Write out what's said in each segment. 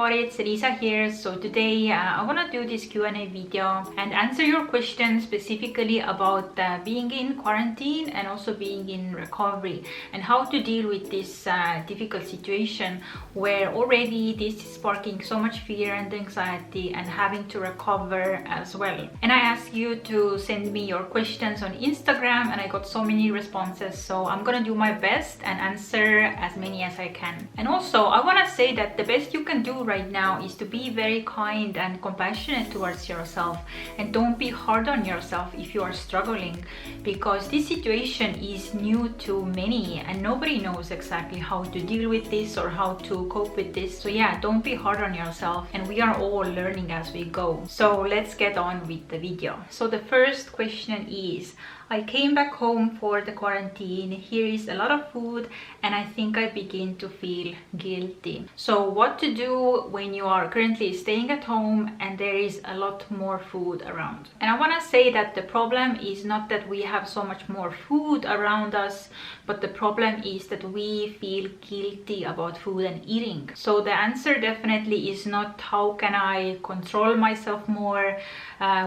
everybody, it's Lisa here. So today I want to do this Q&A video and answer your questions specifically about being in quarantine and also being in recovery and how to deal with this difficult situation where already this is sparking so much fear and anxiety and having to recover as well. And I asked you to send me your questions on Instagram and I got so many responses, so I'm gonna do my best and answer as many as I can. And also I want to say that the best you can do right now is to be very kind and compassionate towards yourself, and don't be hard on yourself if you are struggling, because this situation is new to many and nobody knows exactly how to deal with this or how to cope with this. So yeah, don't be hard on yourself, and we are all learning as we go. So let's get on with the video. So the first question is, I came back home for the quarantine. Here is a lot of food and I think I begin to feel guilty. So what to do when you are currently staying at home and there is a lot more food around? And I want to say that the problem is not that we have so much more food around us, but the problem is that we feel guilty about food and eating. So the answer definitely is not how can I control myself more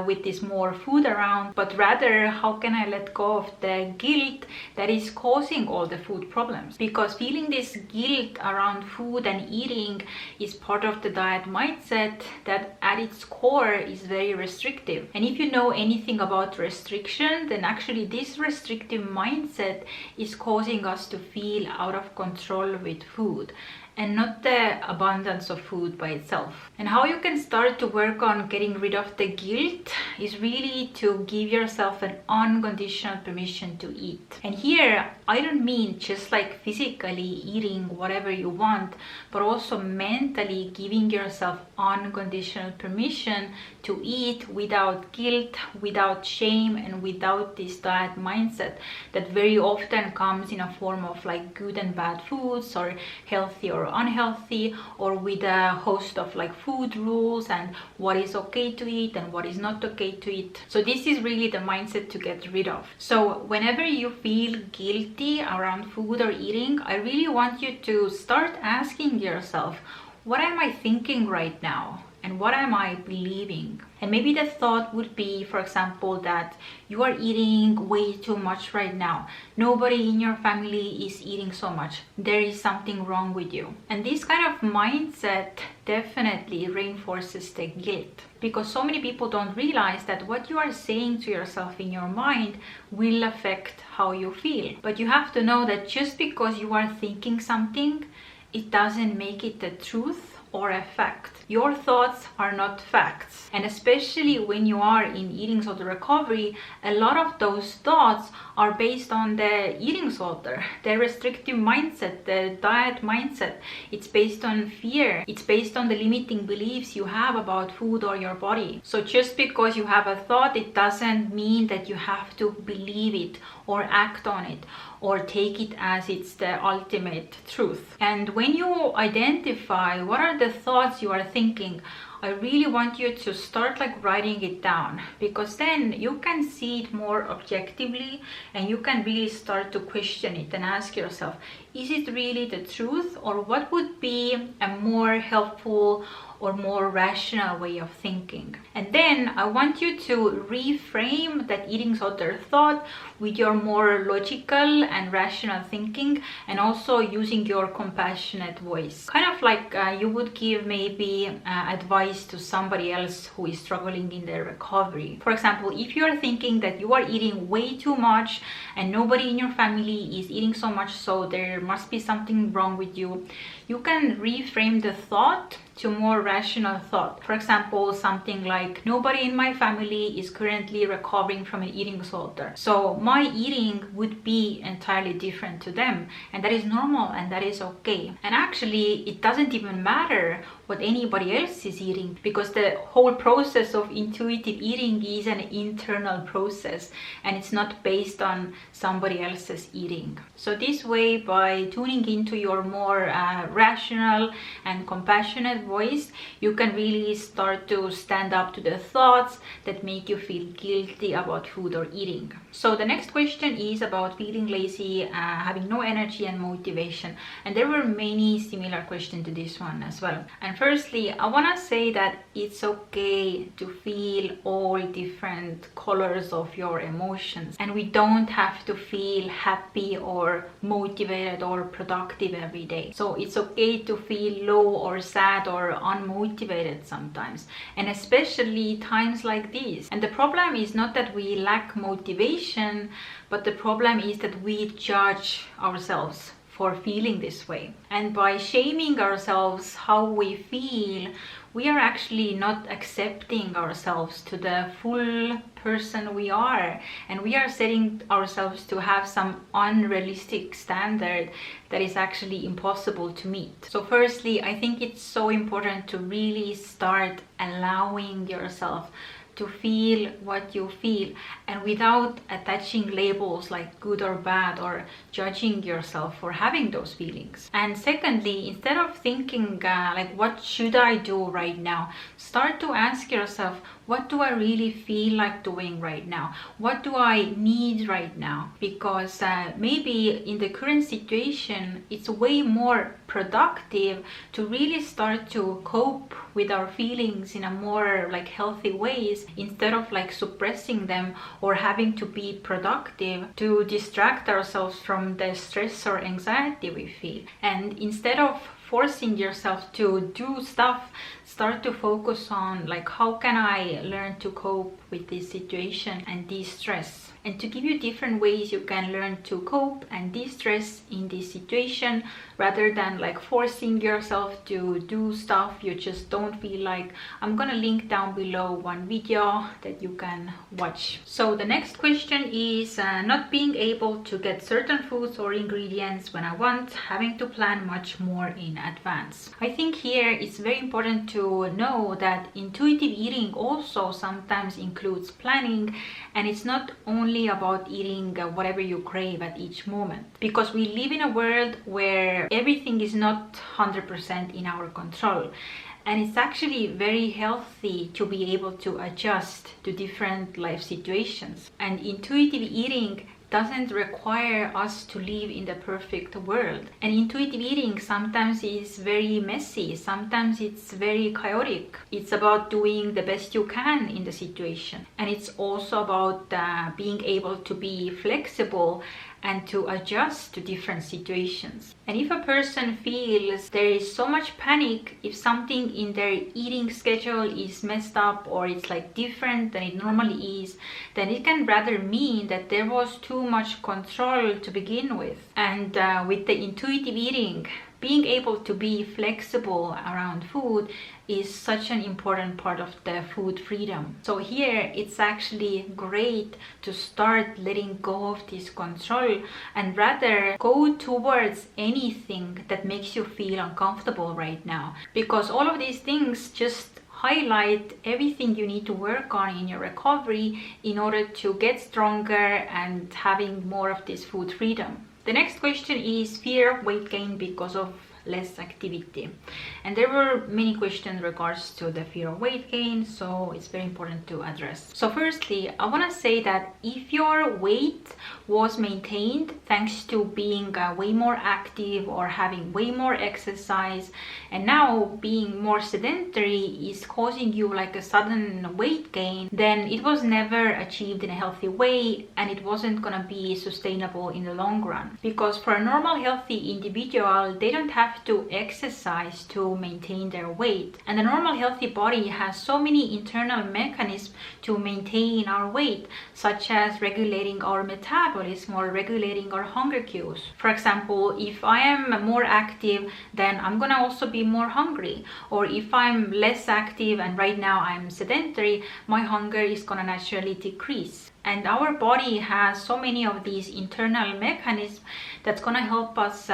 with this more food around, but rather how can I let go of the guilt that is causing all the food problems. Because feeling this guilt around food and eating is part of the diet mindset that at its core is very restrictive. And if you know anything about restriction, then actually this restrictive mindset is causing us to feel out of control with food, and not the abundance of food by itself. And how you can start to work on getting rid of the guilt is really to give yourself an unconditional permission to eat. And here, I don't mean just like physically eating whatever you want, but also mentally giving yourself unconditional permission to eat without guilt, without shame, and without this diet mindset that very often comes in a form of like good and bad foods, or healthy or unhealthy, or with a host of like food rules and what is okay to eat and what is not okay to eat. So this is really the mindset to get rid of. So whenever you feel guilty around food or eating, I really want you to start asking yourself, what am I thinking right now? And what am I believing? And maybe the thought would be, for example, that you are eating way too much right now. Nobody in your family is eating so much. There is something wrong with you. And this kind of mindset definitely reinforces the guilt, because so many people don't realize that what you are saying to yourself in your mind will affect how you feel. But you have to know that just because you are thinking something, it doesn't make it the truth or a fact. Your thoughts are not facts, and especially when you are in eating disorder recovery, a lot of those thoughts are based on the eating disorder, the restrictive mindset, the diet mindset. It's based on fear, it's based on the limiting beliefs you have about food or your body. So just because you have a thought, it doesn't mean that you have to believe it or act on it or take it as it's the ultimate truth. And when you identify what are the thoughts you are thinking, I really want you to start like writing it down, because then you can see it more objectively and you can really start to question it and ask yourself, is it really the truth, or what would be a more helpful or more rational way of thinking? And then I want you to reframe that eating disorder thought with your more logical and rational thinking, and also using your compassionate voice. Kind of like you would give maybe advice to somebody else who is struggling in their recovery. For example, if you are thinking that you are eating way too much and nobody in your family is eating so much, so there must be something wrong with you, you can reframe the thought to more rational thought. For example, something like, nobody in my family is currently recovering from an eating disorder, so my eating would be entirely different to them, and that is normal and that is okay. And actually it doesn't even matter what anybody else is eating, because the whole process of intuitive eating is an internal process and it's not based on somebody else's eating. So this way, by tuning into your more rational and compassionate voice, you can really start to stand up to the thoughts that make you feel guilty about food or eating. So the next question is about feeling lazy, having no energy and motivation, and there were many similar questions to this one as well. And firstly, I want to say that it's okay to feel all different colors of your emotions, and we don't have to feel happy or motivated or productive every day. So it's okay to feel low or sad or unmotivated sometimes, and especially times like these. And the problem is not that we lack motivation, but the problem is that we judge ourselves for feeling this way. And by shaming ourselves how we feel, we are actually not accepting ourselves to the full person we are, and we are setting ourselves to have some unrealistic standard that is actually impossible to meet. So firstly, I think it's so important to really start allowing yourself to feel what you feel, and without attaching labels like good or bad or judging yourself for having those feelings. And secondly, instead of thinking like what should I do right now, start to ask yourself, what do I really feel like doing right now? What do I need right now? Because maybe in the current situation, it's way more productive to really start to cope with our feelings in a more like healthy ways, instead of like suppressing them or having to be productive to distract ourselves from the stress or anxiety we feel. And instead of forcing yourself to do stuff, start to focus on like, how can I learn to cope with this situation and de-stress? And to give you different ways you can learn to cope and de-stress in this situation, rather than like forcing yourself to do stuff you just don't feel like, I'm gonna link down below one video that you can watch. So the next question is not being able to get certain foods or ingredients when I want, having to plan much more in advance. I think here it's very important to know that intuitive eating also sometimes includes planning, and it's not only about eating whatever you crave at each moment, because we live in a world where everything is not 100% in our control. And it's actually very healthy to be able to adjust to different life situations. And intuitive eating doesn't require us to live in the perfect world. And intuitive eating sometimes is very messy, sometimes it's very chaotic. It's about doing the best you can in the situation. And it's also about being able to be flexible and to adjust to different situations. And if a person feels there is so much panic if something in their eating schedule is messed up or it's like different than it normally is, then it can rather mean that there was too much control to begin with. And with the intuitive eating, being able to be flexible around food is such an important part of the food freedom. So here it's actually great to start letting go of this control and rather go towards anything that makes you feel uncomfortable right now, because all of these things just highlight everything you need to work on in your recovery in order to get stronger and having more of this food freedom. The next question is fear of weight gain because of less activity. And there were many questions in regards to the fear of weight gain, so it's very important to address. So firstly, I want to say that if your weight was maintained thanks to being way more active or having way more exercise, and now being more sedentary is causing you like a sudden weight gain, then it was never achieved in a healthy way, and it wasn't gonna be sustainable in the long run. Because for a normal healthy individual, they don't have to exercise to maintain their weight, and the normal healthy body has so many internal mechanisms to maintain our weight, such as regulating our metabolism or regulating our hunger cues. For example, if I am more active, then I'm gonna also be more hungry, or if I'm less active and right now I'm sedentary, my hunger is gonna naturally decrease. And our body has so many of these internal mechanisms that's gonna help us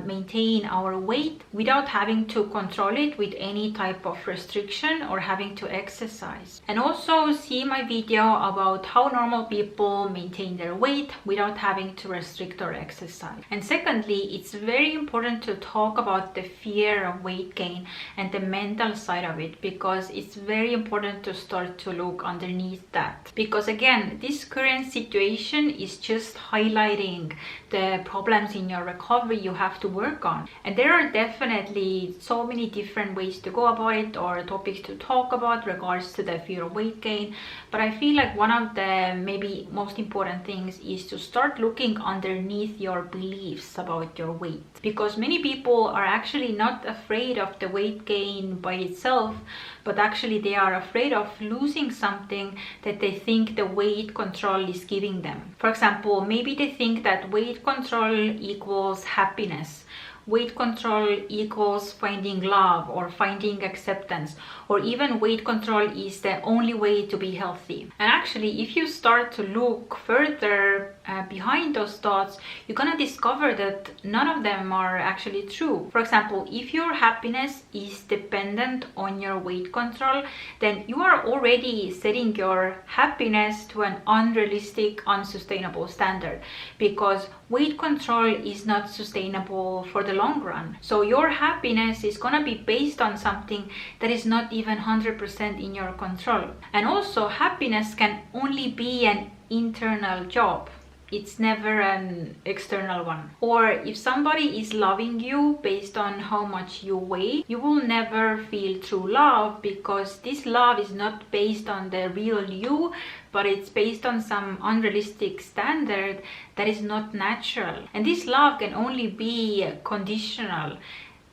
maintain our weight without having to control it with any type of restriction or having to exercise. And also see my video about how normal people maintain their weight without having to restrict or exercise. And secondly, it's very important to talk about the fear of weight gain and the mental side of it, because it's very important to start to look underneath that. Because again, this this current situation is just highlighting the problems in your recovery you have to work on. And there are definitely so many different ways to go about it or topics to talk about regards to the fear of weight gain. But I feel like one of the maybe most important things is to start looking underneath your beliefs about your weight, because many people are actually not afraid of the weight gain by itself, but actually they are afraid of losing something that they think the weight control is giving them. For example, maybe they think that weight control equals happiness. Weight control equals finding love or finding acceptance, or even weight control is the only way to be healthy. And actually, if you start to look further behind those thoughts, you're gonna discover that none of them are actually true. For example, if your happiness is dependent on your weight control, then you are already setting your happiness to an unrealistic, unsustainable standard, because weight control is not sustainable for the long run. So your happiness is gonna be based on something that is not even 100% in your control. And also, happiness can only be an internal job. It's never an external one. Or if somebody is loving you based on how much you weigh, you will never feel true love, because this love is not based on the real you, but it's based on some unrealistic standard that is not natural. And this love can only be conditional,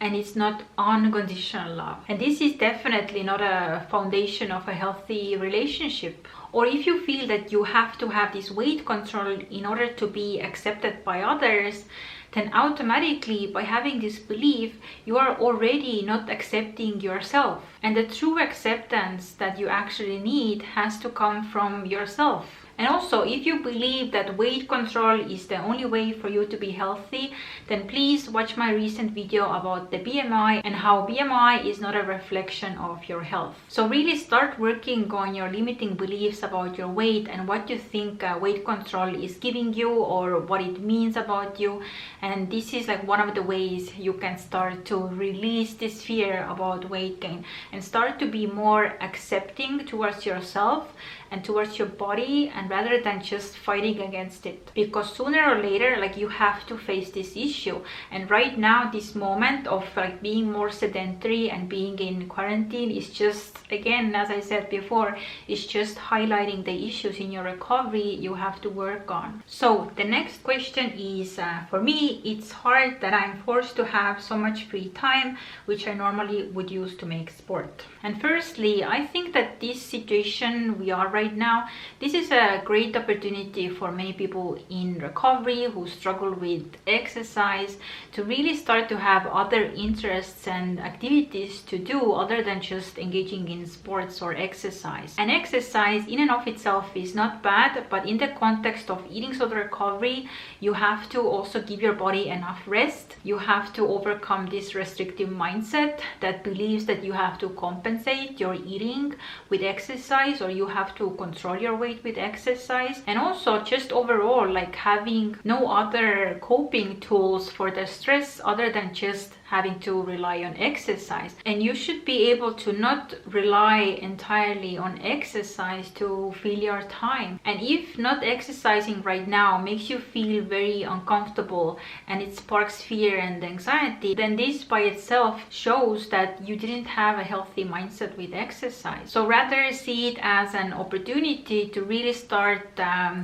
and it's not unconditional love. And this is definitely not a foundation of a healthy relationship. Or if you feel that you have to have this weight control in order to be accepted by others, then automatically by having this belief, you are already not accepting yourself. And the true acceptance that you actually need has to come from yourself. And also, if you believe that weight control is the only way for you to be healthy, then please watch my recent video about the BMI and how BMI is not a reflection of your health. So really start working on your limiting beliefs about your weight and what you think weight control is giving you or what it means about you. And this is like one of the ways you can start to release this fear about weight gain and start to be more accepting towards yourself and towards your body, and rather than just fighting against it, because sooner or later, like, you have to face this issue. And right now, this moment of like being more sedentary and being in quarantine is just, again, as I said before, it's just highlighting the issues in your recovery you have to work on. So the next question is, for me, it's hard that I'm forced to have so much free time, which I normally would use to make sport. And firstly, I think that this situation we are right now, this is a great opportunity for many people in recovery who struggle with exercise to really start to have other interests and activities to do other than just engaging in sports or exercise. And exercise in and of itself is not bad, but in the context of eating disorder recovery, you have to also give your body enough rest. You have to overcome this restrictive mindset that believes that you have to compensate your eating with exercise, or you have to control your weight with exercise. And also just overall, like, having no other coping tools for the stress other than just having to rely on exercise. And you should be able to not rely entirely on exercise to fill your time. And if not exercising right now makes you feel very uncomfortable and it sparks fear and anxiety, then this by itself shows that you didn't have a healthy mindset with exercise. So rather see it as an opportunity to really start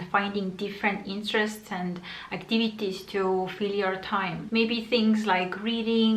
finding different interests and activities to fill your time. Maybe things like reading,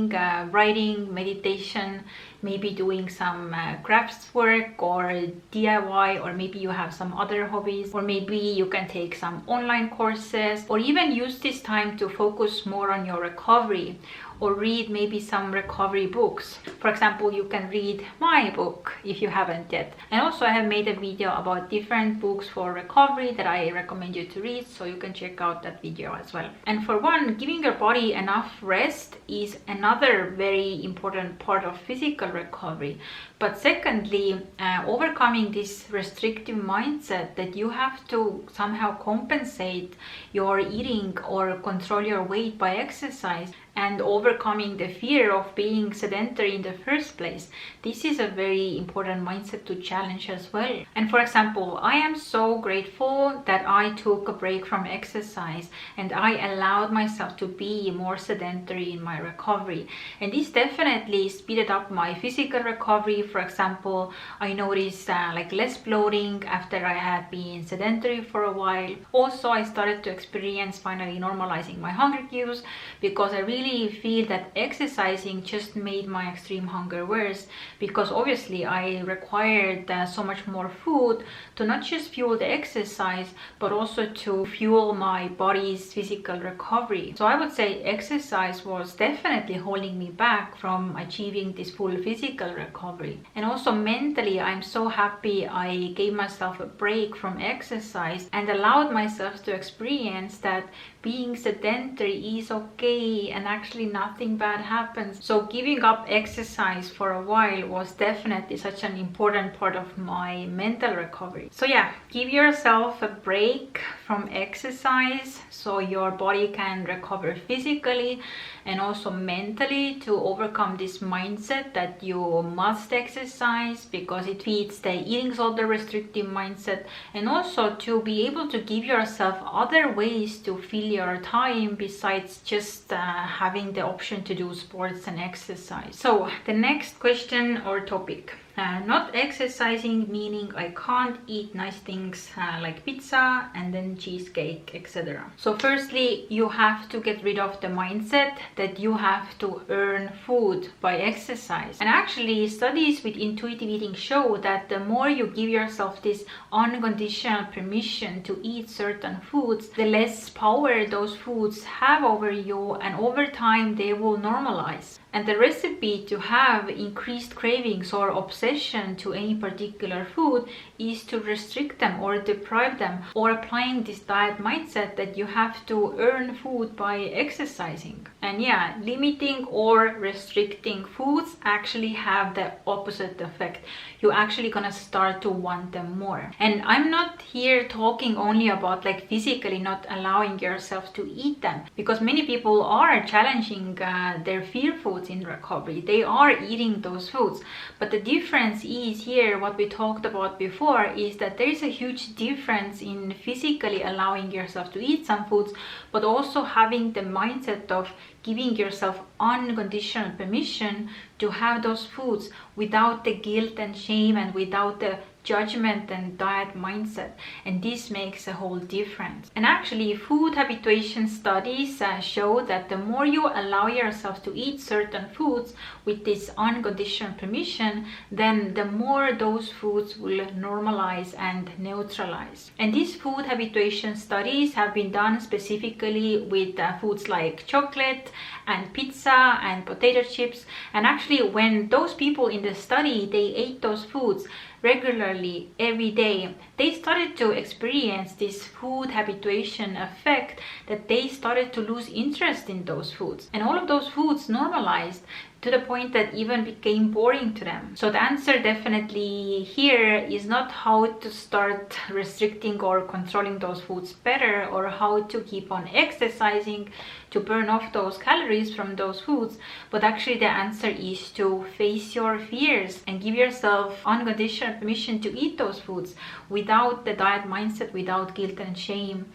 writing, meditation, maybe doing some crafts work or DIY, or maybe you have some other hobbies, or maybe you can take some online courses, or even use this time to focus more on your recovery, or read maybe some recovery books. For example, you can read my book if you haven't yet. And also I have made a video about different books for recovery that I recommend you to read, so you can check out that video as well. And for one, giving your body enough rest is another very important part of physical recovery. But secondly, overcoming this restrictive mindset that you have to somehow compensate your eating or control your weight by exercise. and overcoming the fear of being sedentary in the first place. This is a very important mindset to challenge as well. And for example, I am so grateful that I took a break from exercise and I allowed myself to be more sedentary in my recovery. And this definitely speeded up my physical recovery. For example, I noticed like less bloating after I had been sedentary for a while. Also, I started to experience finally normalizing my hunger cues, because I really feel that exercising just made my extreme hunger worse, because obviously I required so much more food to not just fuel the exercise but also to fuel my body's physical recovery. So I would say exercise was definitely holding me back from achieving this full physical recovery. And also mentally, I'm so happy I gave myself a break from exercise and allowed myself to experience that being sedentary is okay and actually nothing bad happens. So giving up exercise for a while was definitely such an important part of my mental recovery. So yeah, give yourself a break from exercise so your body can recover physically and also mentally, to overcome this mindset that you must exercise because it feeds the eating disorder restrictive mindset, and also to be able to give yourself other ways to fill your time besides just having the option to do sports and exercise. So the next question or topic. Not exercising, meaning I can't eat nice things like pizza and then cheesecake, etc. So firstly, you have to get rid of the mindset that you have to earn food by exercise. And actually, studies with intuitive eating show that the more you give yourself this unconditional permission to eat certain foods, the less power those foods have over you, and over time they will normalize. And the recipe to have increased cravings or obsession to any particular food is to restrict them or deprive them, or applying this diet mindset that you have to earn food by exercising. And yeah, limiting or restricting foods actually have the opposite effect. You're actually gonna start to want them more. And I'm not here talking only about like physically not allowing yourself to eat them, because many people are challenging their fear foods in recovery. They are eating those foods, but the difference is here, what we talked about before, is that there is a huge difference in physically allowing yourself to eat some foods, but also having the mindset of giving yourself unconditional permission to have those foods without the guilt and shame and without the judgment and diet mindset. And this makes a whole difference. And actually, food habituation studies show that the more you allow yourself to eat certain foods with this unconditional permission, then the more those foods will normalize and neutralize. And these food habituation studies have been done specifically with foods like chocolate and pizza and potato chips. And actually, when those people in the study, they ate those foods regularly every day, they started to experience this food habituation effect, that they started to lose interest in those foods, and all of those foods normalized to the point that even became boring to them. So the answer definitely here is not how to start restricting or controlling those foods better, or how to keep on exercising to burn off those calories from those foods, but actually the answer is to face your fears and give yourself unconditional permission to eat those foods without the diet mindset, without guilt and shame.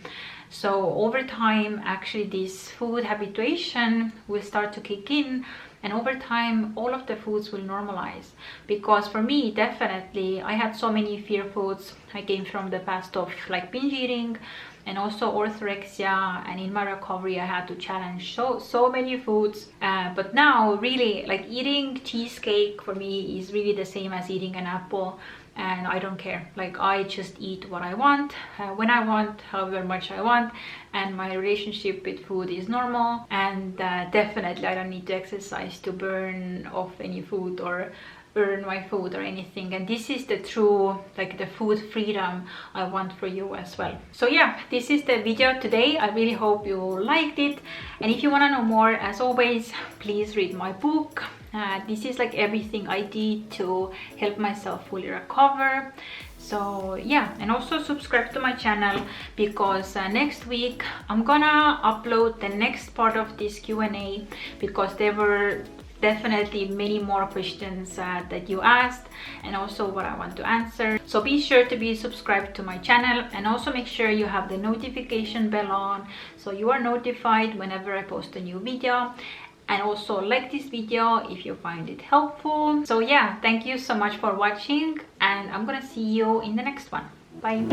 So over time, actually this food habituation will start to kick in, and over time all of the foods will normalize. Because for me, definitely, I had so many fear foods. I came from the past of like binge eating and also orthorexia, and in my recovery I had to challenge so many foods, but now really like eating cheesecake for me is really the same as eating an apple. And I don't care, like I just eat what I want, when I want, however much I want, and my relationship with food is normal. And definitely I don't need to exercise to burn off any food or earn my food or anything. And this is the true, like the food freedom I want for you as well. So yeah, this is the video today. I really hope you liked it, and if you want to know more, as always, please read my book. This is like everything I did to help myself fully recover. So yeah, and also subscribe to my channel, because next week I'm gonna upload the next part of this Q&A, because there were definitely many more questions that you asked, and also what I want to answer. So be sure to be subscribed to my channel, and also make sure you have the notification bell on so you are notified whenever I post a new video. And also like this video if you find it helpful. So yeah, thank you so much for watching, and I'm gonna see you in the next one. Bye.